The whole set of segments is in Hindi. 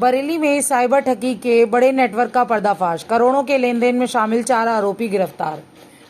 बरेली में साइबर ठगी के बड़े नेटवर्क का पर्दाफाश, करोड़ों के लेन देन में शामिल 4 आरोपी गिरफ्तार।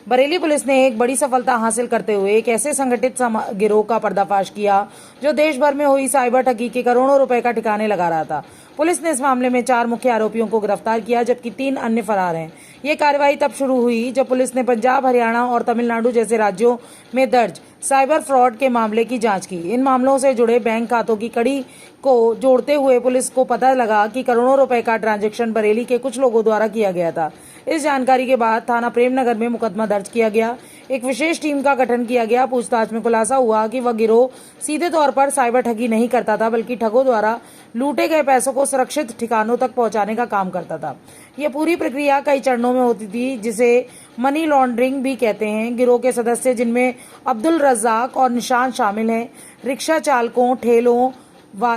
बरेली पुलिस ने एक बड़ी सफलता हासिल करते हुए एक ऐसे संगठित गिरोह का पर्दाफाश किया जो देश भर में हुई साइबर ठगी के करोड़ों रुपए का ठिकाने लगा रहा था। पुलिस ने इस मामले में 4 मुख्य आरोपियों को गिरफ्तार किया, जबकि 3 अन्य फरार हैं। ये कार्रवाई तब शुरू हुई जब पुलिस ने पंजाब, हरियाणा और तमिलनाडु जैसे राज्यों में दर्ज साइबर फ्रॉड के मामले की जांच की। इन मामलों से जुड़े बैंक खातों की कड़ी को जोड़ते हुए पुलिस को पता लगा कि करोड़ों रुपए का ट्रांजैक्शन बरेली के कुछ लोगों द्वारा किया गया था। इस जानकारी के बाद थाना प्रेमनगर में मुकदमा दर्ज किया गया। एक विशेष टीम का गठन किया गया। पूछताछ में खुलासा हुआ कि वह गिरोह सीधे तौर पर साइबर ठगी नहीं करता था, बल्कि ठगों द्वारा लूटे गए पैसों को सुरक्षित ठिकानों तक पहुंचाने का काम करता था। यह पूरी प्रक्रिया कई चरणों में होती थी, जिसे मनी लॉन्ड्रिंग भी कहते हैं। गिरोह के सदस्य, जिनमें अब्दुल रज्जाक और निशांत शामिल हैं, रिक्शा चालकों,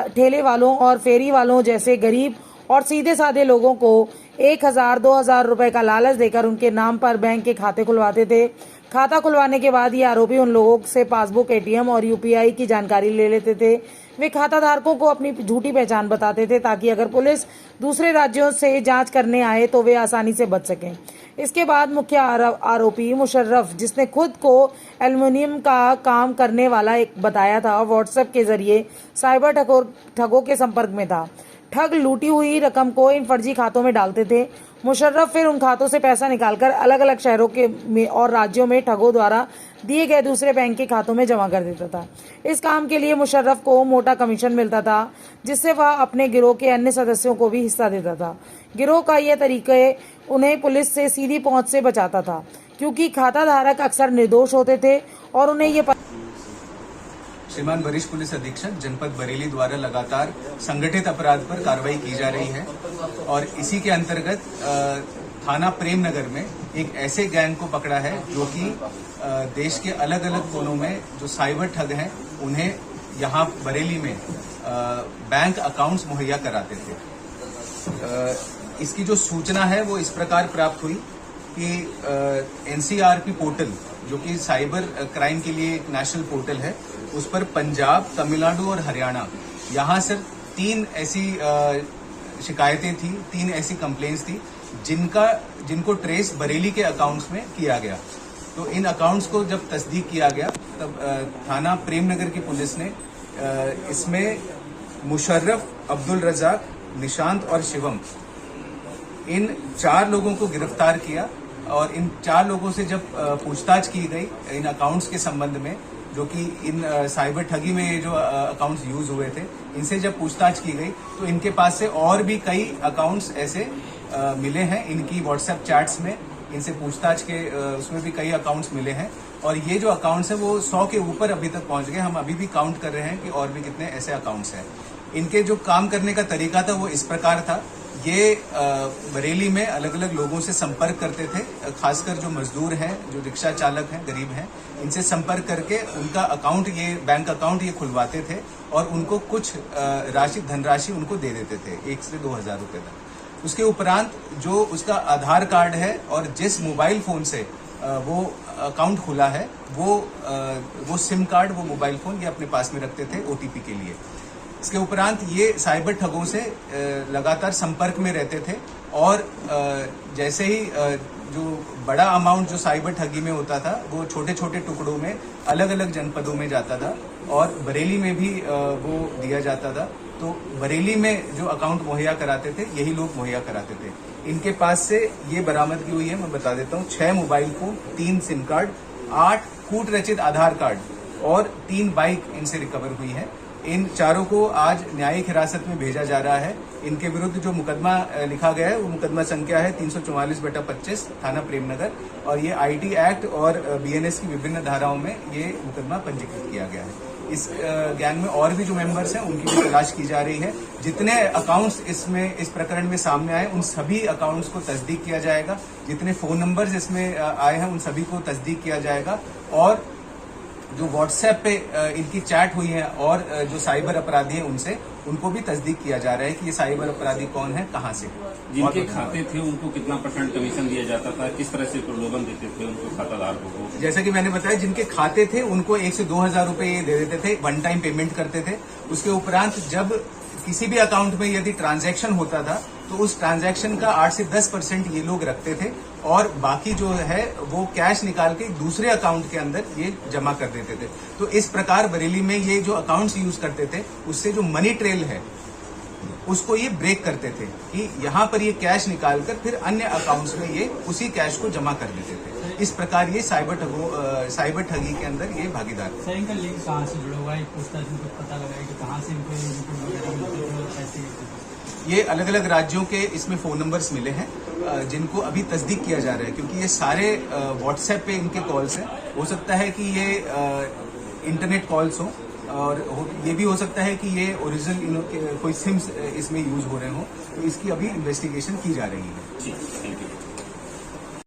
ठेले वालों और फेरी वालों जैसे गरीब और सीधे साधे लोगों को 1,000-2,000 रुपए का लालच देकर उनके नाम पर बैंक के खाते खुलवाते थे। खाता खुलवाने के बाद ये आरोपी उन लोगों से पासबुक, एटीएम और यूपीआई की जानकारी ले लेते थे। वे खाता धारकों को अपनी झूठी पहचान बताते थे, ताकि अगर पुलिस दूसरे राज्यों से जांच करने आए तो वे आसानी से बच सकें। इसके बाद मुख्य आरोपी मुशर्रफ, जिसने खुद को एल्युमिनियम का काम करने वाला एक बताया था, व्हाट्सएप के जरिए साइबर ठगों के संपर्क में था। ठग लूटी हुई रकम को इन फर्जी खातों में डालते थे। मुशर्रफ फिर उन खातों से पैसा निकालकर अलग अलग शहरों में और राज्यों में ठगों द्वारा दिए गए दूसरे बैंक के खातों में जमा कर देता था। इस काम के लिए मुशर्रफ को मोटा कमीशन मिलता था, जिससे वह अपने गिरोह के अन्य सदस्यों को भी हिस्सा देता था। गिरोह का यह तरीका उन्हें पुलिस से सीधी पहुंच से बचाता था, क्योंकि खाता धारक अक्सर निर्दोष होते थे और उन्हें ये श्रीमान वरिष्ठ पुलिस अधीक्षक जनपद बरेली द्वारा लगातार संगठित अपराध पर कार्रवाई की जा रही है और इसी के अंतर्गत थाना प्रेमनगर में एक ऐसे गैंग को पकड़ा है जो कि देश के अलग अलग कोनों में जो साइबर ठग हैं उन्हें यहाँ बरेली में बैंक अकाउंट्स मुहैया कराते थे। इसकी जो सूचना है वो इस प्रकार प्राप्त हुई कि एनसीआरपी पोर्टल, जो कि साइबर क्राइम के लिए एक नेशनल पोर्टल है, उस पर पंजाब, तमिलनाडु और हरियाणा, यहाँ से 3 ऐसी शिकायतें थी, 3 ऐसी कंप्लेंट्स थी जिनको ट्रेस बरेली के अकाउंट्स में किया गया। तो इन अकाउंट्स को जब तस्दीक किया गया तब थाना प्रेमनगर की पुलिस ने इसमें मुशर्रफ, अब्दुल रज्जाक, निशांत और शिवम, इन 4 लोगों को गिरफ्तार किया और इन 4 लोगों से जब पूछताछ की गई इन अकाउंट्स के संबंध में, जो कि इन साइबर ठगी में जो अकाउंट्स यूज हुए थे, इनसे जब पूछताछ की गई तो इनके पास से और भी कई अकाउंट्स ऐसे मिले हैं। इनकी व्हाट्सएप चैट्स में इनसे पूछताछ के उसमें भी कई अकाउंट्स मिले हैं और ये जो अकाउंट्स हैं वो 100 के ऊपर अभी तक पहुंच गए। हम अभी भी काउंट कर रहे हैं कि और भी कितने ऐसे अकाउंट्स हैं। इनके जो काम करने का तरीका था वो इस प्रकार था। ये बरेली में अलग अलग लोगों से संपर्क करते थे, खासकर जो मजदूर हैं, जो रिक्शा चालक हैं, गरीब हैं, इनसे संपर्क करके उनका अकाउंट, ये बैंक अकाउंट ये खुलवाते थे और उनको कुछ धनराशि उनको दे देते थे, 1 से 2,000 रुपए तक। उसके उपरांत जो उसका आधार कार्ड है और जिस मोबाइल फोन से वो अकाउंट खुला है वो सिम कार्ड, वो मोबाइल फोन ये अपने पास में रखते थे ओटीपी के लिए। इसके उपरांत ये साइबर ठगों से लगातार संपर्क में रहते थे और जैसे ही जो बड़ा अमाउंट जो साइबर ठगी में होता था वो छोटे छोटे टुकड़ों में अलग अलग जनपदों में जाता था और बरेली में भी वो दिया जाता था। तो बरेली में जो अकाउंट मुहैया कराते थे यही लोग मुहैया कराते थे। इनके पास से ये बरामदगी हुई है, मैं बता देता हूँ, 6 मोबाइल फोन, 3 सिम कार्ड, 8 कूट रचित आधार कार्ड और 3 बाइक इनसे रिकवर हुई है। इन 4 को आज न्यायिक हिरासत में भेजा जा रहा है। इनके विरुद्ध जो मुकदमा लिखा गया है वो मुकदमा संख्या है 344/25 थाना प्रेमनगर और ये आईटी एक्ट और बीएनएस की विभिन्न धाराओं में ये मुकदमा पंजीकृत किया गया है। इस गैंग में और भी जो मेंबर्स हैं उनकी भी तलाश की जा रही है। जितने अकाउंट्स इस प्रकरण में सामने आए उन सभी अकाउंट्स को तस्दीक किया जाएगा। जितने फोन नंबर्स इसमें आए हैं उन सभी को तस्दीक किया जाएगा और जो व्हाट्सएप पे इनकी चैट हुई है और जो साइबर अपराधी हैं उनको भी तस्दीक किया जा रहा है कि ये साइबर अपराधी कौन है, कहाँ से। जिनके खाते थे उनको कितना % कमीशन दिया जाता था, किस तरह से प्रलोभन देते थे उनको खाताधारकों को? जैसा कि मैंने बताया, जिनके खाते थे उनको 1 से 2,000 रुपए दे देते थे, वन टाइम पेमेंट करते थे। उसके उपरांत जब किसी भी अकाउंट में यदि ट्रांजैक्शन होता था तो उस ट्रांजैक्शन का 8 से 10% ये लोग रखते थे और बाकी जो है वो कैश निकाल के दूसरे अकाउंट के अंदर ये जमा कर देते थे। तो इस प्रकार बरेली में ये जो अकाउंट्स यूज करते थे उससे जो मनी ट्रेल है उसको ये ब्रेक करते थे कि यहाँ पर ये कैश निकालकर फिर अन्य अकाउंट्स में ये उसी कैश को जमा कर देते थे। इस प्रकार ये साइबर ठगी के अंदर ये भागीदार थे। सर, इनका लिंक कहाँ से जुड़ा हुआ है? पूछताछ में पता लगा है कि कहाँ से इनको इनपुट वगैरह मिलते थे और कैसे? ये अलग अलग राज्यों के इसमें फोन नंबर्स मिले हैं जिनको अभी तस्दीक किया जा रहा है, क्योंकि ये सारे व्हाट्सएप पे इनके कॉल्स हैं। हो सकता है कि ये इंटरनेट कॉल्स हो और ये भी हो सकता है कि ये ओरिजिनल कोई सिम्स इसमें यूज हो रहे हो, तो इसकी अभी इन्वेस्टिगेशन की जा रही है। जी, थैंक यू।